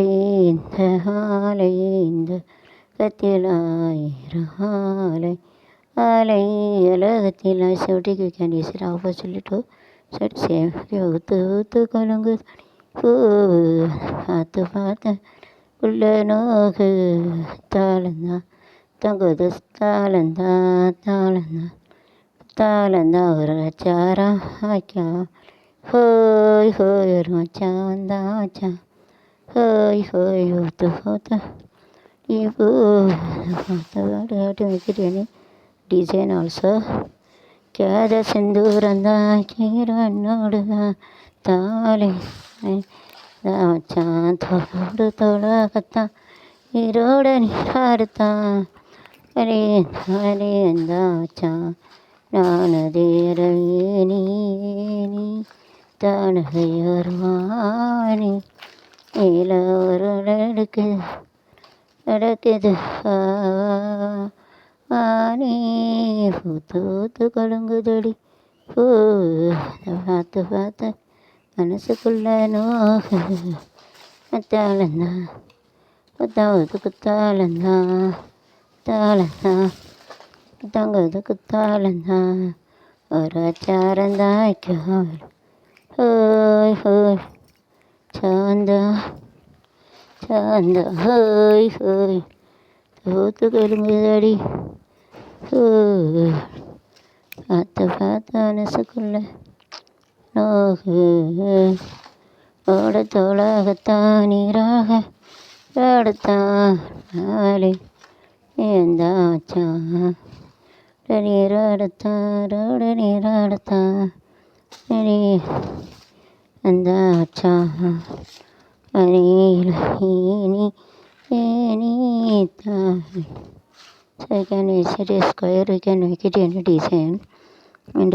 இந்த ஆலை இந்த கத்திலாயிரம் ஆலை ஆலை அலகத்திலாய் செவட்டிக்கு we can use it opposite to set same ஊத்து ஊத்து கொலுங்கு பூ பார்த்து பார்த்து உள்ள நோகு தாளந்தா தங்குது தாளந்தா தாளந்தா தாளந்தா ஒரு அச்சாரா ஆச்சா ஹோய் ஹோய் ஒரு மச்சான் வந்தா ஆச்சா ஹோய் ஹோய் ஊத்து ஊத்து இப்போ to make it any design also கேத செந்தூரந்தா கீரனோடுதா தாலை மச்சான் தோடு தோளாகத்தான் ஈரோட நீராடுத்தான் அலே அலே அந்த மச்சான் நானதேரவே நீ தானகையருவானி நீல ஒரு நடக்குது ஆனி பூத்து பூத்து கொழுங்குதடி பூ பார்த்து பார்த்து மனசுக்குள்ள நோகு தாளந்தா புத்தாவது குத்தாளந்தா தாளந்தா தங்குது குத்தாளந்தா ஒரு அச்சாரந்தாய்க்கு ஹோய் ஹோய் சாந்தா சாந்தா ஹோய் ஹோய் தூத்து கொழுங்குதடி பார்த்து பார்த்து மனசுக்குள்ள நோகு ஓட தோளாகத்தான் நீராக ஆடத்தான் நாளை ஏந்தாச்சான் நீராடத்தான் ரோட நீராடத்தான் நீ அந்தாச்சான் நீ so you can use it a square, you can make it any design and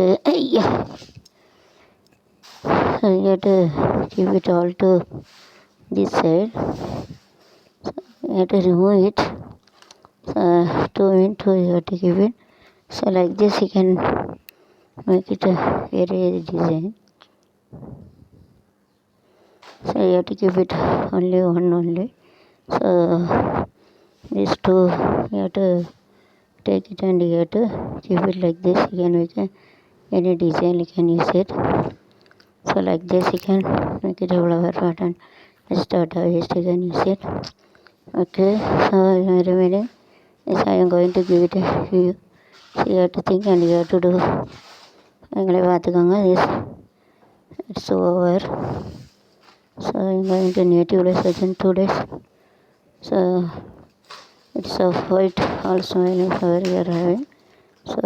so you have to give it all to this side, so you have to remove it, so 2 into you have to give it, so like this you can make it a very design, so you have to give it only one only, so these two you have to take it and you have to keep it like this. You can make any design, you can use it. So like this you can make it a flower pattern. Start a waist, you can use it. Okay, so remaining is I am going to give it a view. So you have to think and you have to do. This it's over. So I am going to native days within 2 days. So it's of white also in flower we are having. So